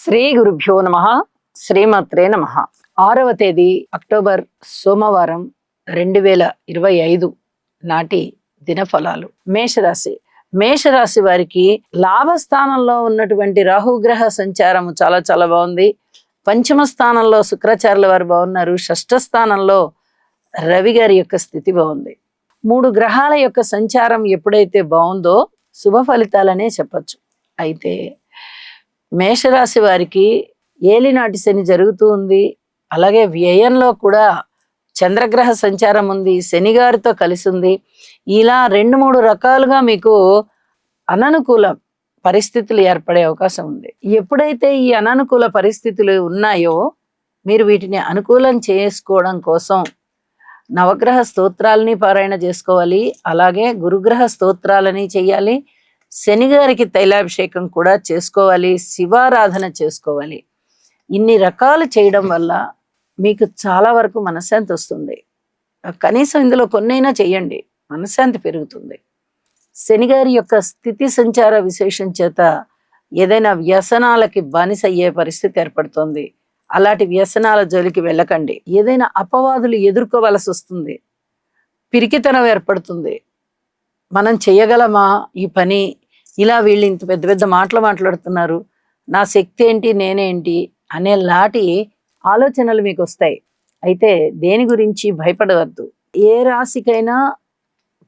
శ్రీ గురుభ్యో నమ. శ్రీమాత్రే నమ. 6వ తేదీ అక్టోబర్ సోమవారం 2025 నాటి దినఫలాలు. మేషరాశి. మేషరాశి వారికి లాభస్థానంలో ఉన్నటువంటి రాహుగ్రహ సంచారము చాలా చాలా బాగుంది. పంచమ స్థానంలో శుక్రాచార్యుల వారు బాగున్నారు. షష్ఠ స్థానంలో రవి గారి యొక్క స్థితి బాగుంది. 3 గ్రహాల యొక్క సంచారం ఎప్పుడైతే బాగుందో శుభ ఫలితాలనే చెప్పచ్చు. అయితే మేషరాశి వారికి ఏలినాటి శని జరుగుతూ ఉంది. అలాగే వ్యయంలో కూడా చంద్రగ్రహ సంచారం ఉంది, శని గారితో కలిసి ఉంది. ఇలా 2-3 రకాలుగా మీకు అననుకూల పరిస్థితులు ఏర్పడే అవకాశం ఉంది. ఎప్పుడైతే ఈ అననుకూల పరిస్థితులు ఉన్నాయో మీరు వీటిని అనుకూలం చేసుకోవడం కోసం నవగ్రహ స్తోత్రాలని పారాయణ చేసుకోవాలి. అలాగే గురుగ్రహ స్తోత్రాలని చెయ్యాలి. శని గారికి తైలాభిషేకం కూడా చేసుకోవాలి. శివారాధన చేసుకోవాలి. ఇన్ని రకాలు చేయడం వల్ల మీకు చాలా వరకు మనశ్శాంతి వస్తుంది. కనీసం ఇందులో కొన్నైనా చెయ్యండి, మనశ్శాంతి పెరుగుతుంది. శని గారి యొక్క స్థితి సంచార విశేషం చేత ఏదైనా వ్యసనాలకి బానిస అయ్యే పరిస్థితి ఏర్పడుతుంది. అలాంటి వ్యసనాల జోలికి వెళ్ళకండి. ఏదైనా అపవాదులు ఎదుర్కోవలసి వస్తుంది. పిరికితనం ఏర్పడుతుంది. మనం చెయ్యగలమా ఈ పని, ఇలా వీళ్ళు ఇంత పెద్ద పెద్ద మాటలు మాట్లాడుతున్నారు, నా శక్తి ఏంటి, నేనేంటి అనే లాంటి ఆలోచనలు మీకు వస్తాయి. అయితే దేని గురించి భయపడవద్దు. ఏ రాశికైనా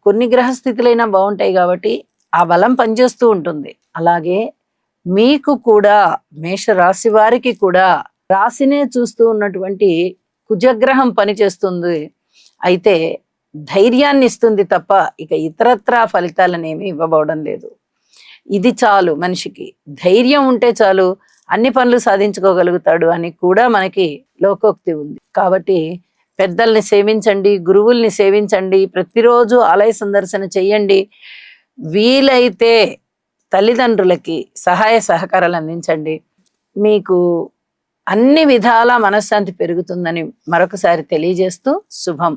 కొన్ని గ్రహస్థితులైనా బాగుంటాయి కాబట్టి ఆ బలం పనిచేస్తూ ఉంటుంది. అలాగే మీకు కూడా మేషరాశి వారికి కూడా రాశినే చూస్తూ ఉన్నటువంటి కుజగ్రహం పనిచేస్తుంది. అయితే ధైర్యాన్ని ఇస్తుంది తప్ప ఇక ఇతరత్రా ఫలితాలనేమి ఇవ్వబోవడం లేదు. ఇది చాలు. మనిషికి ధైర్యం ఉంటే చాలు, అన్ని పనులు సాధించుకోగలుగుతాడు అని కూడా మనకి లోకోక్తి ఉంది. కాబట్టి పెద్దల్ని సేవించండి, గురువుల్ని సేవించండి, ప్రతిరోజు ఆలయ సందర్శన చెయ్యండి. వీలైతే తల్లిదండ్రులకి సహాయ సహకారాలు అందించండి. మీకు అన్ని విధాల మనశ్శాంతి పెరుగుతుందని మరొకసారి తెలియజేస్తూ శుభం.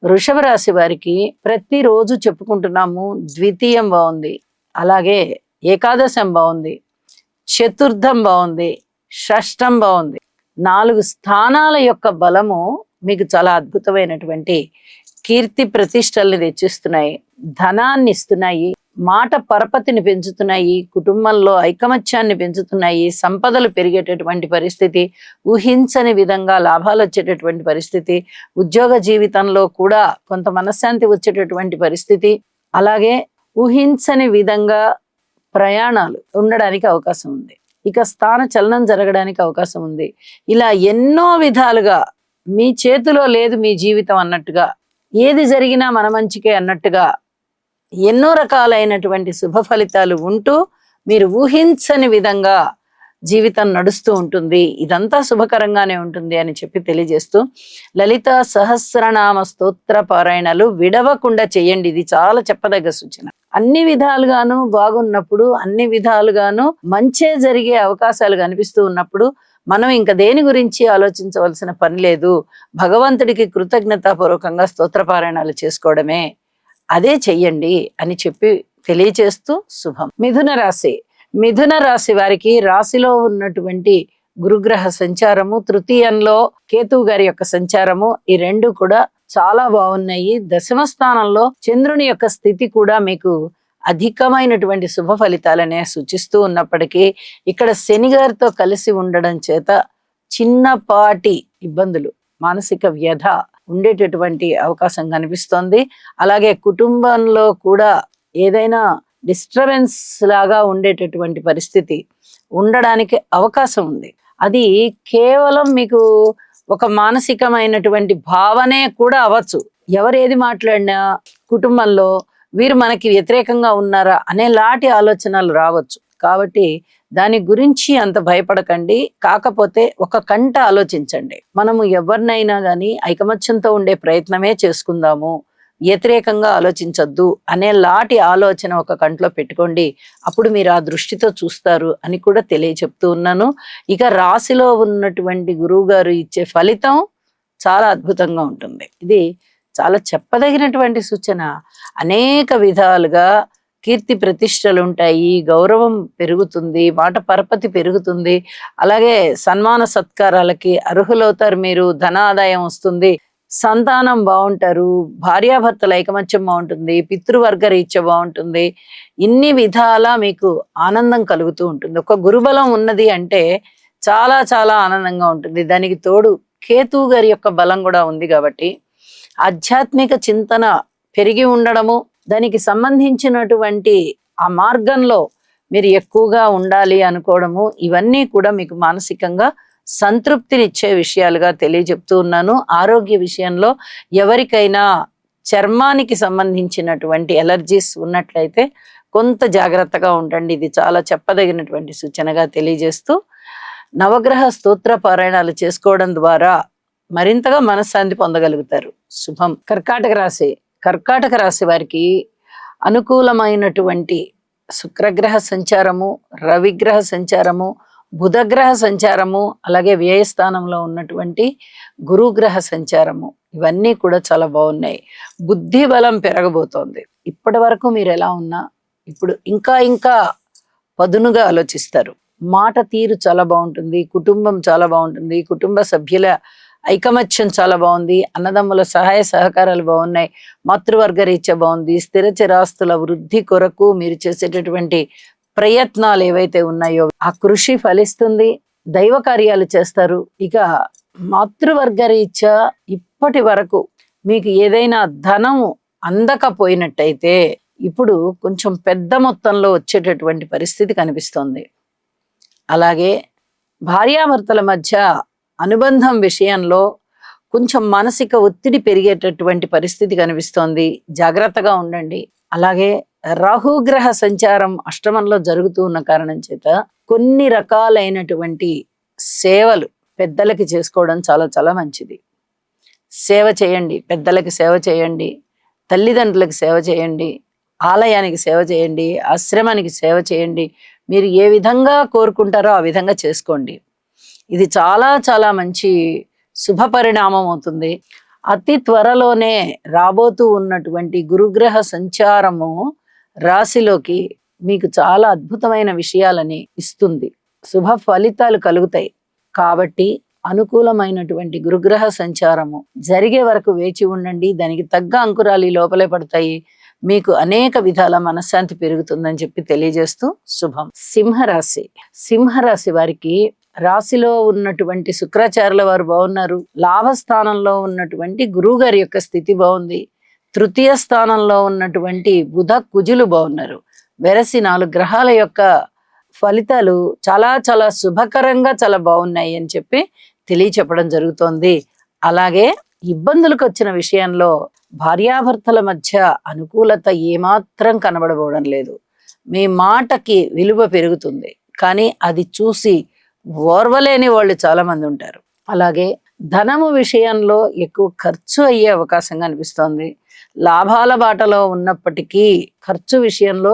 వృషభ రాశి వారికి ప్రతిరోజు చెప్పుకుంటున్నాము, ద్వితీయం బాగుంది, అలాగే ఏకాదశం బాగుంది, చతుర్థం బాగుంది, షష్టం బాగుంది. 4 స్థానాల యొక్క బలము మీకు చాలా అద్భుతమైనటువంటి కీర్తి ప్రతిష్టల్ని తెచ్చిస్తున్నాయి, ధనాన్ని ఇస్తున్నాయి, మాట పరపతిని పెంచుతున్నాయి, కుటుంబంలో ఐకమత్యాన్ని పెంచుతున్నాయి, సంపదలు పెరిగేటటువంటి పరిస్థితి, ఊహించని విధంగా లాభాలు వచ్చేటటువంటి పరిస్థితి, ఉద్యోగ జీవితంలో కూడా కొంత మనశ్శాంతి వచ్చేటటువంటి పరిస్థితి, అలాగే ఊహించని విధంగా ప్రయాణాలు ఉండడానికి అవకాశం ఉంది. ఇక స్థాన చలనం జరగడానికి అవకాశం ఉంది. ఇలా ఎన్నో విధాలుగా మీ చేతిలో లేదు మీ జీవితం అన్నట్టుగా, ఏది జరిగినా మన మంచికే అన్నట్టుగా ఎన్నో రకాలైనటువంటి శుభ ఫలితాలు ఉంటూ మీరు ఊహించని విధంగా జీవితం నడుస్తూ ఉంటుంది. ఇదంతా శుభకరంగానే ఉంటుంది అని చెప్పి తెలియజేస్తూ లలిత సహస్రనామ స్తోత్ర పారాయణలు విడవకుండా చేయండి. ఇది చాలా చెప్పదగ్గ సూచన. అన్ని విధాలుగాను బాగున్నప్పుడు, అన్ని విధాలుగాను మంచే జరిగే అవకాశాలు కనిపిస్తూ ఉన్నప్పుడు మనం ఇంకా దేని గురించి ఆలోచించవలసిన పని లేదు. భగవంతుడికి కృతజ్ఞతాపూర్వకంగా స్తోత్రపారాయణాలు చేసుకోవడమే, అదే చెయ్యండి అని చెప్పి తెలియచేస్తూ శుభం. మిథున రాశి వారికి రాశిలో ఉన్నటువంటి గురుగ్రహ సంచారము, తృతీయంలో కేతువు గారి యొక్క సంచారము, ఈ 2 కూడా చాలా బాగున్నాయి. దశమ స్థానంలో చంద్రుని యొక్క స్థితి కూడా మీకు అధికమైనటువంటి శుభ ఫలితాలనే సూచిస్తూ ఉన్నప్పటికీ ఇక్కడ శని గారితో కలిసి ఉండడం చేత చిన్నపాటి ఇబ్బందులు, మానసిక వ్యధ ఉండేటటువంటి అవకాశం కనిపిస్తోంది. అలాగే కుటుంబంలో కూడా ఏదైనా డిస్టర్బెన్స్ లాగా ఉండేటటువంటి పరిస్థితి ఉండడానికి అవకాశం ఉంది. అది కేవలం మీకు ఒక మానసికమైనటువంటి భావనే కూడా అవ్వచ్చు. ఎవరేది మాట్లాడినా కుటుంబంలో వీరు మనకి వ్యతిరేకంగా ఉన్నారా అనేలాంటి ఆలోచనలు రావచ్చు. కాబట్టి దాని గురించి అంత భయపడకండి. కాకపోతే ఒక కంట ఆలోచించండి. మనము ఎవరినైనా కానీ ఐకమత్యంతో ఉండే ప్రయత్నమే చేసుకుందాము, వ్యతిరేకంగా ఆలోచించొద్దు అనేలాంటి ఆలోచన ఒక కంట్లో పెట్టుకోండి. అప్పుడు మీరు ఆ దృష్టితో చూస్తారు అని కూడా తెలియచెప్తూ ఉన్నాను. ఇక రాశిలో ఉన్నటువంటి గురువు గారు ఇచ్చే ఫలితం చాలా అద్భుతంగా ఉంటుంది. ఇది చాలా చెప్పదగినటువంటి సూచన. అనేక విధాలుగా కీర్తి ప్రతిష్టలు ఉంటాయి, గౌరవం పెరుగుతుంది, మాట పరపతి పెరుగుతుంది. అలాగే సన్మాన సత్కారాలకి అర్హులవుతారు మీరు, ధన ఆదాయం వస్తుంది, సంతానం బాగుంటారు, భార్యాభర్తల ఐకమత్యం బాగుంటుంది, పితృవర్గ రీత్యా బాగుంటుంది. ఇన్ని విధాలా మీకు ఆనందం కలుగుతూ ఉంటుంది. ఒక గురుబలం ఉన్నది అంటే చాలా చాలా ఆనందంగా ఉంటుంది. దానికి తోడు కేతువు గారి యొక్క బలం కూడా ఉంది కాబట్టి ఆధ్యాత్మిక చింతన పెరిగి ఉండడము, దానికి సంబంధించినటువంటి ఆ మార్గంలో మీరు ఎక్కువగా ఉండాలి అనుకోవడము, ఇవన్నీ కూడా మీకు మానసికంగా సంతృప్తినిచ్చే విషయాలుగా తెలియజెప్తూ ఉన్నాను. ఆరోగ్య విషయంలో ఎవరికైనా చర్మానికి సంబంధించినటువంటి ఎలర్జీస్ ఉన్నట్లయితే కొంత జాగ్రత్తగా ఉండండి. ఇది చాలా చెప్పదగినటువంటి సూచనగా తెలియజేస్తూ, నవగ్రహ స్తోత్ర పారాయణాలు చేసుకోవడం ద్వారా మరింతగా మనశ్శాంతి పొందగలుగుతారు. శుభం. కర్కాటక రాశి. కర్కాటక రాశి వారికి అనుకూలమైనటువంటి శుక్రగ్రహ సంచారము, రవిగ్రహ సంచారము, బుధగ్రహ సంచారము, అలాగే వ్యయస్థానంలో ఉన్నటువంటి గురుగ్రహ సంచారము, ఇవన్నీ కూడా చాలా బాగున్నాయి. బుద్ధి బలం పెరగబోతోంది. ఇప్పటి వరకు మీరు ఎలా ఉన్నా ఇప్పుడు ఇంకా ఇంకా పదునుగా ఆలోచిస్తారు. మాట తీరు చాలా బాగుంటుంది, కుటుంబం చాలా బాగుంటుంది, కుటుంబ సభ్యుల ఐకమత్యం చాలా బాగుంది, అన్నదమ్ముల సహాయ సహకారాలు బాగున్నాయి, మాతృవర్గ రీత్యా బాగుంది, స్థిర చిరాస్తుల వృద్ధి కొరకు మీరు చేసేటటువంటి ప్రయత్నాలు ఏవైతే ఉన్నాయో ఆ కృషి ఫలిస్తుంది, దైవ కార్యాలు చేస్తారు. ఇక మాతృవర్గ రీత్యా ఇప్పటి వరకు మీకు ఏదైనా ధనము అందకపోయినట్టయితే ఇప్పుడు కొంచెం పెద్ద మొత్తంలో వచ్చేటటువంటి పరిస్థితి కనిపిస్తోంది. అలాగే భార్యాభర్తల మధ్య అనుబంధం విషయంలో కొంచెం మానసిక ఒత్తిడి పెరిగేటటువంటి పరిస్థితి కనిపిస్తోంది. జాగ్రత్తగా ఉండండి. అలాగే రాహుగ్రహ సంచారం అష్టమంలో జరుగుతూ ఉన్న కారణం చేత కొన్ని రకాలైనటువంటి సేవలు పెద్దలకి చేసుకోవడం చాలా చాలా మంచిది. సేవ చేయండి, పెద్దలకి సేవ చేయండి, తల్లిదండ్రులకి సేవ చేయండి, ఆలయానికి సేవ చేయండి, ఆశ్రమానికి సేవ చేయండి. మీరు ఏ విధంగా కోరుకుంటారో ఆ విధంగా చేసుకోండి. ఇది చాలా చాలా మంచి శుభ పరిణామం అవుతుంది. అతి త్వరలోనే రాబోతూ ఉన్నటువంటి గురుగ్రహ సంచారము రాశిలోకి మీకు చాలా అద్భుతమైన విషయాలని ఇస్తుంది. శుభ ఫలితాలు కలుగుతాయి. కాబట్టి అనుకూలమైనటువంటి గురుగ్రహ సంచారము జరిగే వరకు వేచి ఉండండి. దానికి తగ్గ అంకురాలు లోపలే పడతాయి. మీకు అనేక విధాల మనశ్శాంతి పెరుగుతుందని చెప్పి తెలియజేస్తూ శుభం. సింహరాశి. సింహరాశి వారికి రాశిలో ఉన్నటువంటి శుక్రాచార్యుల వారు బాగున్నారు. లాభస్థానంలో ఉన్నటువంటి గురువు గారి యొక్క స్థితి బాగుంది. తృతీయ స్థానంలో ఉన్నటువంటి బుధ కుజులు బాగున్నారు. వెరసి 4 గ్రహాల యొక్క ఫలితాలు చాలా చాలా శుభకరంగా చాలా బాగున్నాయి అని చెప్పి తెలియచెప్పడం జరుగుతోంది. అలాగే ఇబ్బందులకు వచ్చిన విషయంలో భార్యాభర్తల మధ్య అనుకూలత ఏమాత్రం కనబడబోవడం లేదు. మీ మాటకి విలువ పెరుగుతుంది, కానీ అది చూసి ఓర్వలేని వాళ్ళు చాలా మంది ఉంటారు. అలాగే ధనము విషయంలో ఎక్కువ ఖర్చు అయ్యే అవకాశం కనిపిస్తోంది. లాభాల బాటలో ఉన్నప్పటికీ ఖర్చు విషయంలో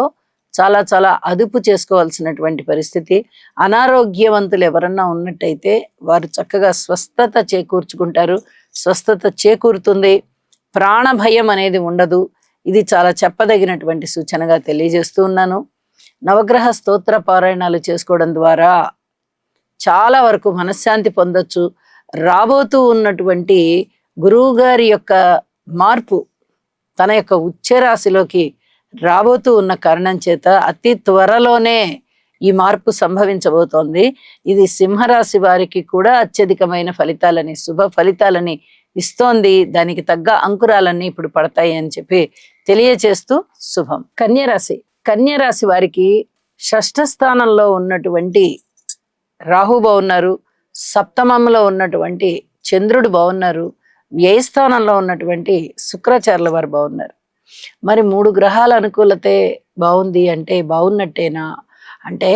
చాలా చాలా అదుపు చేసుకోవాల్సినటువంటి పరిస్థితి. అనారోగ్యవంతులు ఎవరన్నా ఉన్నట్టయితే వారు చక్కగా స్వస్థత చేకూర్చుకుంటారు, స్వస్థత చేకూరుతుంది. ప్రాణ భయం అనేది ఉండదు. ఇది చాలా చెప్పదగినటువంటి సూచనగా తెలియజేస్తూ ఉన్నాను. నవగ్రహ స్తోత్ర పారాయణాలు చేసుకోవడం ద్వారా చాలా వరకు మనశ్శాంతి పొందొచ్చు. రాబోతూ ఉన్నటువంటి గురువు గారి యొక్క మార్పు తన యొక్క ఉచ్చరాశిలోకి రాబోతూ ఉన్న కారణం చేత అతి త్వరలోనే ఈ మార్పు సంభవించబోతోంది. ఇది సింహరాశి వారికి కూడా అత్యధికమైన ఫలితాలని, శుభ ఫలితాలని ఇస్తోంది. దానికి తగ్గ అంకురాలన్నీ ఇప్పుడు పడతాయి అని చెప్పి తెలియచేస్తూ శుభం. కన్యరాశి. కన్యరాశి వారికి షష్ఠ స్థానంలో ఉన్నటువంటి రాహు బాగున్నారు, సప్తమంలో ఉన్నటువంటి చంద్రుడు బాగున్నారు, వ్యయస్థానంలో ఉన్నటువంటి శుక్రాచార్యుల వారు బాగున్నారు. మరి 3 గ్రహాల అనుకూలతే బాగుంది అంటే బాగున్నట్టేనా అంటే,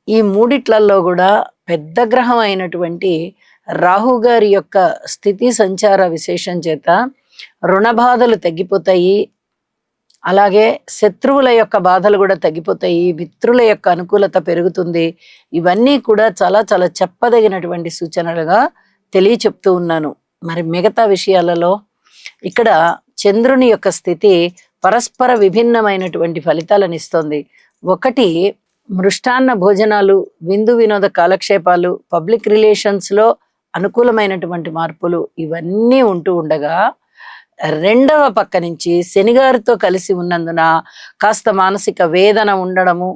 ఈ మూడిట్లలో కూడా పెద్ద గ్రహం అయినటువంటి రాహు గారి యొక్క స్థితి సంచార విశేషం చేత రుణ బాధలు తగ్గిపోతాయి. అలాగే శత్రువుల యొక్క బాధలు కూడా తగ్గిపోతాయి. మిత్రుల యొక్క అనుకూలత పెరుగుతుంది. ఇవన్నీ కూడా చాలా చాలా చెప్పదగినటువంటి సూచనలుగా తెలియచెప్తూ ఉన్నాను. మరి మిగతా విషయాలలో ఇక్కడ చంద్రుని యొక్క స్థితి పరస్పర విభిన్నమైనటువంటి ఫలితాలను ఇస్తుంది. ఒకటి, మృష్టాన్న భోజనాలు, విందు వినోద కాలక్షేపాలు, పబ్లిక్ రిలేషన్స్లో అనుకూలమైనటువంటి మార్పులు ఇవన్నీ ఉంటూ ఉండగా, రెండవ పక్క నుంచి శనిగారితో కలిసి ఉన్నందున కాస్త మానసిక వేదన ఉండడము,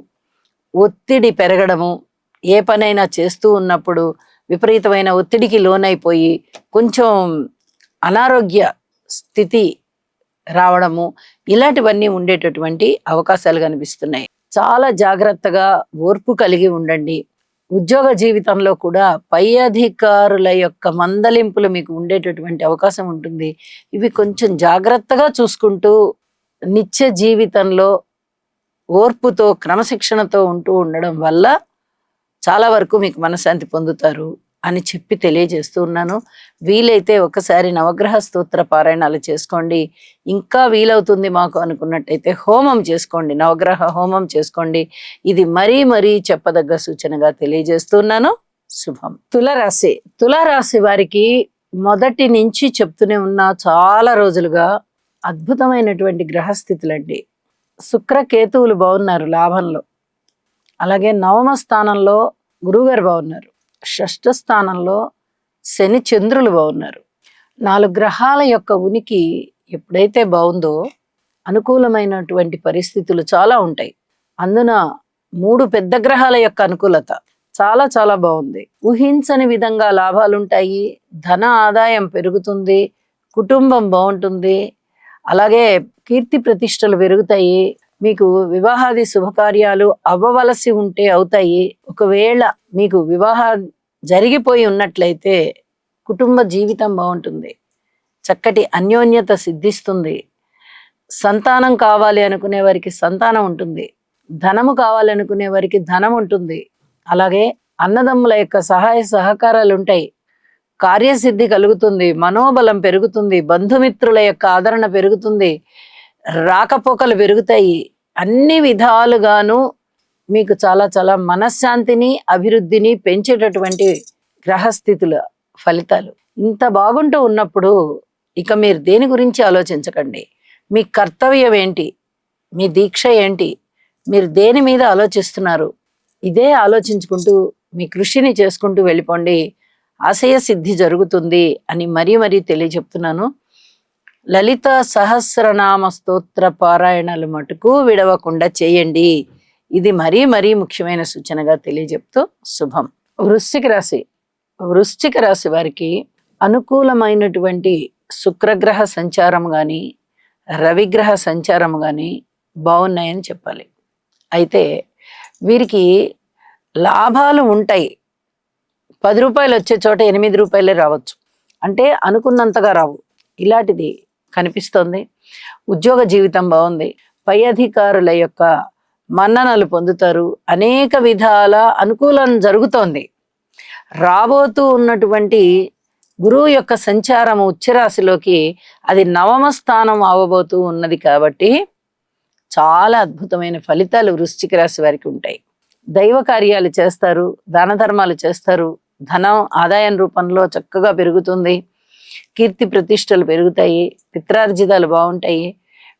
ఒత్తిడి పెరగడము, ఏ పనైనా చేస్తూ ఉన్నప్పుడు విపరీతమైన ఒత్తిడికి లోనైపోయి కొంచెం అనారోగ్య స్థితి రావడము, ఇలాంటివన్నీ ఉండేటటువంటి అవకాశాలు కనిపిస్తున్నాయి. చాలా జాగ్రత్తగా ఓర్పు కలిగి ఉండండి. ఉద్యోగ జీవితంలో కూడా పై అధికారుల యొక్క మందలింపులు మీకు ఉండేటటువంటి అవకాశం ఉంటుంది. ఇవి కొంచెం జాగ్రత్తగా చూసుకుంటూ నిత్య జీవితంలో ఓర్పుతో క్రమశిక్షణతో ఉంటూ ఉండడం వల్ల చాలా వరకు మీకు మనశ్శాంతి పొందుతారు అని చెప్పి తెలియజేస్తూ ఉన్నాను. వీలైతే ఒకసారి నవగ్రహ స్తోత్ర పారాయణాలు చేసుకోండి. ఇంకా వీలవుతుంది మాకు అనుకున్నట్టయితే హోమం చేసుకోండి, నవగ్రహ హోమం చేసుకోండి. ఇది మరీ చెప్పదగ్గ సూచనగా తెలియజేస్తున్నాను. శుభం. తులారాశి. తులారాశి వారికి మొదటి నుంచి చెప్తూనే ఉన్నా చాలా రోజులుగా అద్భుతమైనటువంటి గ్రహస్థితులండి. శుక్రకేతువులు బాగున్నారు లాభంలో, అలాగే నవమ స్థానంలో గురువుగారు బాగున్నారు, షష్ఠ స్థానంలో శని చంద్రులు బాగున్నారు. 4 గ్రహాల యొక్క ఉనికి ఎప్పుడైతే బాగుందో అనుకూలమైనటువంటి పరిస్థితులు చాలా ఉంటాయి. అందున 3 పెద్ద గ్రహాల యొక్క అనుకూలత చాలా బాగుంది. ఊహించని విధంగా లాభాలుంటాయి, ధన ఆదాయం పెరుగుతుంది, కుటుంబం బాగుంటుంది, అలాగే కీర్తి ప్రతిష్టలు పెరుగుతాయి. మీకు వివాహాది శుభకార్యాలు అవ్వవలసి ఉంటే అవుతాయి. ఒకవేళ మీకు వివాహం జరిగిపోయి ఉన్నట్లయితే కుటుంబ జీవితం బాగుంటుంది, చక్కటి అన్యోన్యత సిద్ధిస్తుంది. సంతానం కావాలి అనుకునే వారికి సంతానం ఉంటుంది, ధనము కావాలి అనుకునే వారికి ధనం ఉంటుంది. అలాగే అన్నదమ్ముల యొక్క సహాయ సహకారాలు ఉంటాయి, కార్యసిద్ధి కలుగుతుంది, మనోబలం పెరుగుతుంది, బంధుమిత్రుల యొక్క ఆదరణ పెరుగుతుంది, రాకపోకలు పెరుగుతాయి. అన్ని విధాలుగాను మీకు చాలా మనశ్శాంతిని అభివృద్ధిని పెంచేటటువంటి గ్రహస్థితుల ఫలితాలు. ఇంత బాగుంటూ ఉన్నప్పుడు ఇక మీరు దేని గురించి ఆలోచించకండి. మీ కర్తవ్యం ఏంటి, మీ దీక్ష ఏంటి, మీరు దేని మీద ఆలోచిస్తున్నారు, ఇదే ఆలోచించుకుంటూ మీ కృషిని చేసుకుంటూ వెళ్ళిపోండి. ఆశయ సిద్ధి జరుగుతుంది అని మరీ తెలియజెప్తున్నాను. లలిత సహస్రనామ స్తోత్ర పారాయణాలు మటుకు విడవకుండా చేయండి. ఇది మరీ ముఖ్యమైన సూచనగా తెలియజెప్తూ శుభం. వృశ్చిక రాశి. వృశ్చిక రాశి వారికి అనుకూలమైనటువంటి శుక్రగ్రహ సంచారం కానీ రవిగ్రహ సంచారం కానీ బాగున్నాయని చెప్పాలి. అయితే వీరికి లాభాలు ఉంటాయి. 10 రూపాయలు వచ్చే చోట 8 రూపాయలే రావచ్చు, అంటే అనుకున్నంతగా రావు. ఇలాంటిది కనిపిస్తోంది. ఉద్యోగ జీవితం బాగుంది, పై అధికారుల యొక్క మన్ననలు పొందుతారు, అనేక విధాల అనుకూలం జరుగుతోంది. రాబోతూ ఉన్నటువంటి గురువు యొక్క సంచారము ఉచ్చరాశిలోకి అది నవమ స్థానం అవ్వబోతూ ఉన్నది కాబట్టి చాలా అద్భుతమైన ఫలితాలు వృశ్చిక రాశి వారికి ఉంటాయి. దైవ కార్యాలు చేస్తారు, దాన ధర్మాలు చేస్తారు, ధనం ఆదాయం రూపంలో చక్కగా పెరుగుతుంది, కీర్తి ప్రతిష్టలు పెరుగుతాయి, పిత్రార్జితాలు బాగుంటాయి,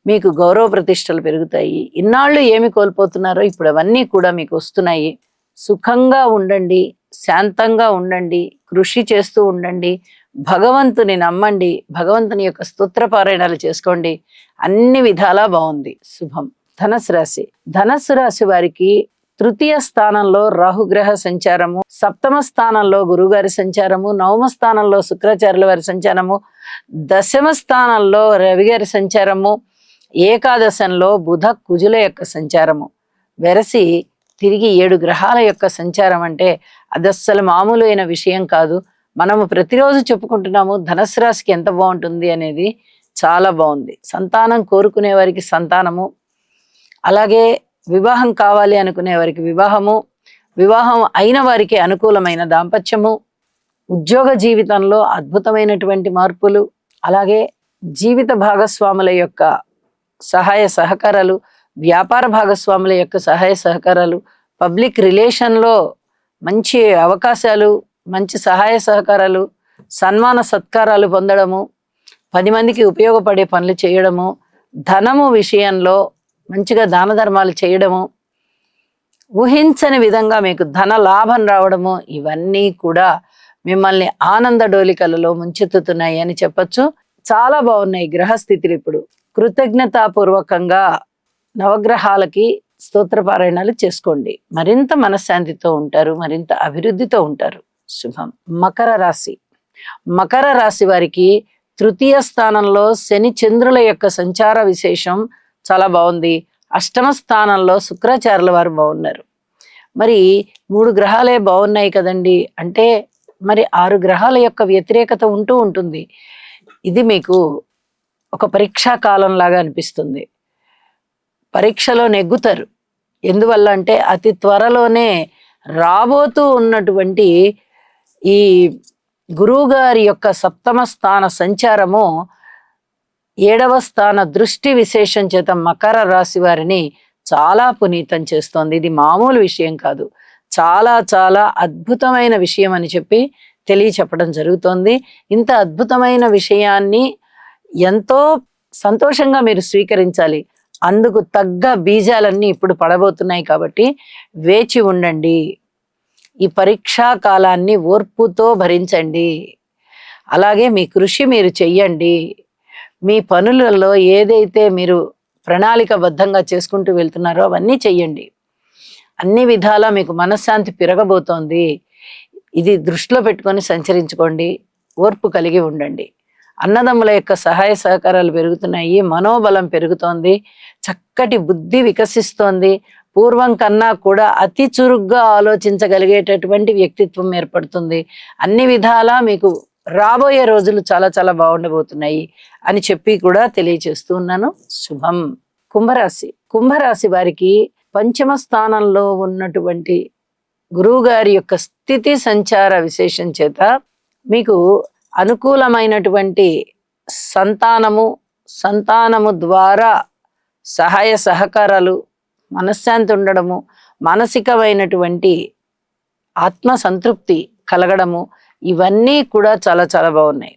మీకు గౌరవ ప్రతిష్టలు పెరుగుతాయి. ఇన్నాళ్ళు ఏమి కోల్పోతున్నారో ఇప్పుడు అవన్నీ కూడా మీకు వస్తున్నాయి. సుఖంగా ఉండండి, శాంతంగా ఉండండి, కృషి చేస్తూ ఉండండి, భగవంతుని నమ్మండి, భగవంతుని యొక్క స్తోత్ర పారాయణాలు చేసుకోండి. అన్ని విధాలా బాగుంది. శుభం. ధనుసు రాశి. ధనుసు రాశి వారికి తృతీయ స్థానంలో రాహుగ్రహ సంచారము, సప్తమ స్థానంలో గురుగారి సంచారము, నవమ స్థానంలో శుక్రాచార్యుల వారి సంచారము, దశమ స్థానంలో రవిగారి సంచారము, ఏకాదశంలో బుధ కుజుల యొక్క సంచారము వెరసి తిరిగి 7 గ్రహాల యొక్క సంచారం అంటే అదస్సలు మామూలు అయిన విషయం కాదు. మనము ప్రతిరోజు చెప్పుకుంటున్నాము ధనుసు రాశికి ఎంత బాగుంటుంది అనేది. చాలా బాగుంది. సంతానం కోరుకునే వారికి సంతానము, అలాగే వివాహం కావాలి అనుకునే వారికి వివాహము, వివాహం అయిన వారికి అనుకూలమైన దాంపత్యము, ఉద్యోగ జీవితంలో అద్భుతమైనటువంటి మార్పులు, అలాగే జీవిత భాగస్వాముల యొక్క సహాయ సహకారాలు, వ్యాపార భాగస్వాముల యొక్క సహాయ సహకారాలు, పబ్లిక్ రిలేషన్లో మంచి అవకాశాలు, మంచి సహాయ సహకారాలు, సన్మాన సత్కారాలు పొందడము, 10 మందికి ఉపయోగపడే పనులు చేయడము, ధనము విషయంలో మంచిగా దాన ధర్మాలు చేయడము, ఊహించని విధంగా మీకు ధన లాభం రావడము, ఇవన్నీ కూడా మిమ్మల్ని ఆనంద డోలికలలో ముంచెత్తుతున్నాయి అని చెప్పచ్చు. చాలా బాగున్నాయి గ్రహస్థితులు. ఇప్పుడు కృతజ్ఞతాపూర్వకంగా నవగ్రహాలకి స్తోత్రపారాయణాలు చేసుకోండి. మరింత మనశ్శాంతితో ఉంటారు, మరింత అభివృద్ధితో ఉంటారు. శుభం. మకర రాశి. మకర రాశి వారికి తృతీయ స్థానంలో శని చంద్రుల యొక్క సంచార విశేషం చాలా బాగుంది. అష్టమ స్థానంలో శుక్రాచార్యుల వారు బాగున్నారు. మరి 3 గ్రహాలే బాగున్నాయి కదండి అంటే మరి 6 గ్రహాల యొక్క వ్యతిరేకత ఉంటూ ఉంటుంది. ఇది మీకు ఒక పరీక్షా కాలం లాగా అనిపిస్తుంది. పరీక్షలో నెగ్గుతారు. ఎందువల్ల అంటే అతి త్వరలోనే రాబోతూ ఉన్నటువంటి ఈ గురువు గారి యొక్క సప్తమ స్థాన సంచారము 7వ స్థాన దృష్టి విశేషం చేత మకర రాశి వారిని చాలా పునీతం చేస్తోంది. ఇది మామూలు విషయం కాదు, చాలా చాలా అద్భుతమైన విషయం అని చెప్పి తెలియచెప్పడం జరుగుతోంది. ఇంత అద్భుతమైన విషయాన్ని ఎంతో సంతోషంగా మీరు స్వీకరించాలి. అందుకు తగ్గ బీజాలన్నీ ఇప్పుడు పడబోతున్నాయి కాబట్టి వేచి ఉండండి. ఈ పరీక్షా కాలాన్ని ఓర్పుతో భరించండి. అలాగే మీ కృషి మీరు చెయ్యండి. మీ పనులలో ఏదైతే మీరు ప్రణాళికబద్ధంగా చేసుకుంటూ వెళ్తున్నారో అవన్నీ చెయ్యండి. అన్ని విధాలా మీకు మనశ్శాంతి పెరగబోతోంది. ఇది దృష్టిలో పెట్టుకొని సంచరించుకోండి. ఓర్పు కలిగి ఉండండి. అన్నదమ్ముల యొక్క సహాయ సహకారాలు పెరుగుతున్నాయి. మనోబలం పెరుగుతోంది. చక్కటి బుద్ధి వికసిస్తోంది. పూర్వం కన్నా కూడా అతి చురుగ్గా ఆలోచించగలిగేటటువంటి వ్యక్తిత్వం ఏర్పడుతుంది. అన్ని విధాలా మీకు రాబోయే రోజులు చాలా చాలా బాగుండబోతున్నాయి అని చెప్పి కూడా తెలియచేస్తూ ఉన్నాను. శుభం. కుంభరాశి. కుంభరాశి వారికి పంచమ స్థానంలో ఉన్నటువంటి గురువు గారి యొక్క స్థితి సంచార విశేషం చేత మీకు అనుకూలమైనటువంటి సంతానము ద్వారా సహాయ సహకారాలు, మనశ్శాంతి ఉండడము, మానసికమైనటువంటి ఆత్మ సంతృప్తి కలగడము, ఇవన్నీ కూడా చాలా చాలా బాగున్నాయి.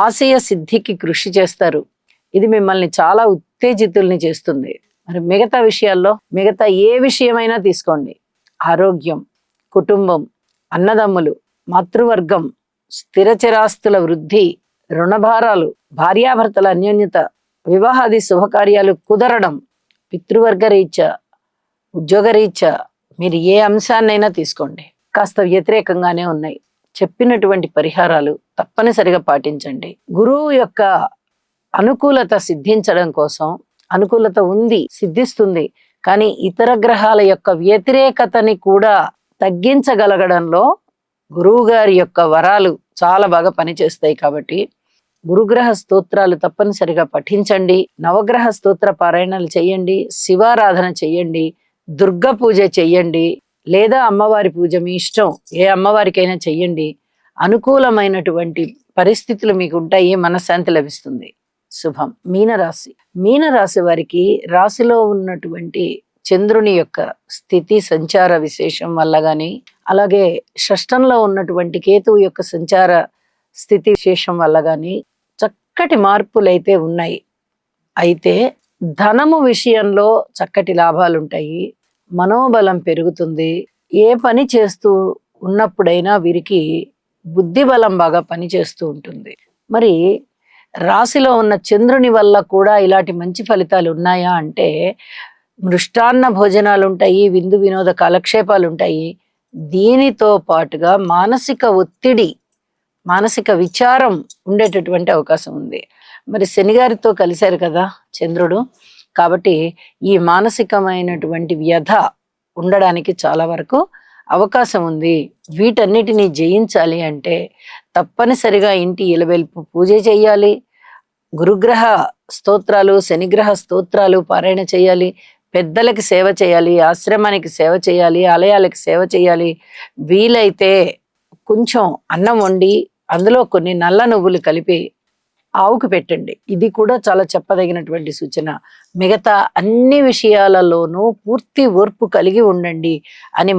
ఆశయ సిద్ధికి కృషి చేస్తారు. ఇది మిమ్మల్ని చాలా ఉత్తేజితుల్ని చేస్తుంది. మరి మిగతా విషయాల్లో మిగతా ఏ విషయమైనా తీసుకోండి. ఆరోగ్యం, కుటుంబం, అన్నదమ్ములు, మాతృవర్గం, స్థిరచరాస్తుల వృద్ధి, రుణభారాలు, భార్యాభర్తల అన్యోన్యత, వివాహాది శుభకార్యాలు కుదరడం, పితృవర్గ రీత్యా, ఉద్యోగరీత్యా మీరు ఏ అంశాన్నైనా తీసుకోండి కాస్త వ్యతిరేకంగానే ఉన్నాయి. చెప్పినటువంటి పరిహారాలు తప్పనిసరిగా పాటించండి. గురువు యొక్క అనుకూలత సిద్ధించడం కోసం, అనుకూలత ఉంది, సిద్ధిస్తుంది, కానీ ఇతర గ్రహాల యొక్క వ్యతిరేకతని కూడా తగ్గించగలగడంలో గురువు గారి యొక్క వరాలు చాలా బాగా పనిచేస్తాయి. కాబట్టి గురుగ్రహ స్తోత్రాలు తప్పనిసరిగా పఠించండి. నవగ్రహ స్తోత్ర పారాయణాలు చెయ్యండి. శివారాధన చెయ్యండి. దుర్గ పూజ చెయ్యండి. లేదా అమ్మవారి పూజ మీ ఇష్టం, ఏ అమ్మవారికైనా చెయ్యండి. అనుకూలమైనటువంటి పరిస్థితులు మీకు ఉంటాయి. మనశ్శాంతి లభిస్తుంది. శుభం. మీనరాశి. మీనరాశి వారికి రాశిలో ఉన్నటువంటి చంద్రుని యొక్క స్థితి సంచార విశేషం వల్ల గాని, అలాగే షష్టంలో ఉన్నటువంటి కేతువు యొక్క సంచార స్థితి విశేషం వల్ల గాని చక్కటి మార్పులైతే ఉన్నాయి. అయితే ధనము విషయంలో చక్కటి లాభాలు ఉంటాయి. మనోబలం పెరుగుతుంది. ఏ పని చేస్తూ ఉన్నప్పుడైనా వీరికి బుద్ధి బలం బాగా పనిచేస్తూ ఉంటుంది. మరి రాశిలో ఉన్న చంద్రుని వల్ల కూడా ఇలాంటి మంచి ఫలితాలు ఉన్నాయా అంటే మృష్టాన్న భోజనాలు ఉంటాయి, విందు వినోద కాలక్షేపాలు ఉంటాయి. దీనితో పాటుగా మానసిక ఒత్తిడి, మానసిక విచారం ఉండేటటువంటి అవకాశం ఉంది. మరి శనిగారితో కలిశారు కదా చంద్రుడు, కాబట్టి ఈ మానసికమైనటువంటి వ్యధ ఉండడానికి చాలా వరకు అవకాశం ఉంది. వీటన్నిటినీ జయించాలి అంటే తప్పనిసరిగా ఇంటి ఇలవెల్పు పూజ చేయాలి. గురుగ్రహ స్తోత్రాలు, శనిగ్రహ స్తోత్రాలు పారాయణ చేయాలి. పెద్దలకి సేవ చేయాలి, ఆశ్రమానికి సేవ చేయాలి, ఆలయాలకి సేవ చేయాలి. వీలైతే కొంచెం అన్నం వండి అందులో కొన్ని నల్ల నువ్వులు కలిపి ఆవుకు పెట్టండి. ఇది కూడా చాలా చెప్పదగినటువంటి సూచన. మిగతా అన్ని విషయాలలోనూ పూర్తి ఓర్పు కలిగి ఉండండి అని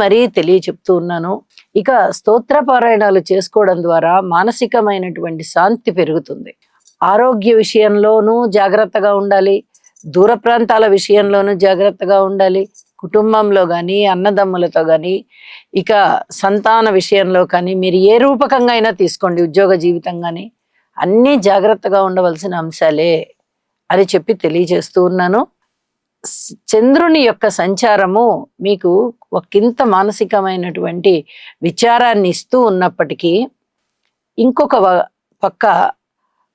మరీ తెలియచెప్తూ ఉన్నాను. ఇక స్తోత్ర పారాయణాలు చేసుకోవడం ద్వారా మానసికమైనటువంటి శాంతి పెరుగుతుంది. ఆరోగ్య విషయంలోనూ జాగ్రత్తగా ఉండాలి, దూర ప్రాంతాల విషయంలోనూ జాగ్రత్తగా ఉండాలి, కుటుంబంలో కానీ అన్నదమ్ములతో కానీ, ఇక సంతాన విషయంలో కానీ, మీరు ఏ రూపకంగా అయినా తీసుకోండి, ఉద్యోగ జీవితం కానీ, అన్నీ జాగ్రత్తగా ఉండవలసిన అంశాలే అని చెప్పి తెలియజేస్తూ ఉన్నాను. చంద్రుని యొక్క సంచారము మీకు ఒకంత మానసికమైనటువంటి విచారాన్ని ఇస్తూ ఉన్నప్పటికీ ఇంకొక పక్క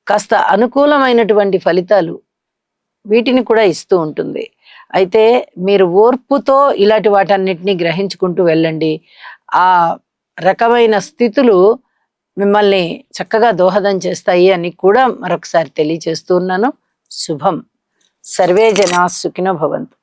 కాస్త అనుకూలమైనటువంటి ఫలితాలు వీటిని కూడా ఇస్తూ ఉంటుంది. అయితే మీరు ఓర్పుతో ఇలాంటి వాటన్నిటిని గ్రహించుకుంటూ వెళ్ళండి. ఆ రకమైన స్థితులు మిమ్మల్ని చక్కగా దోహదం చేస్తాయి అని కూడా మరొకసారి తెలియజేస్తూ ఉన్నాను. శుభం. సర్వే జనా సుఖినో భవంతు.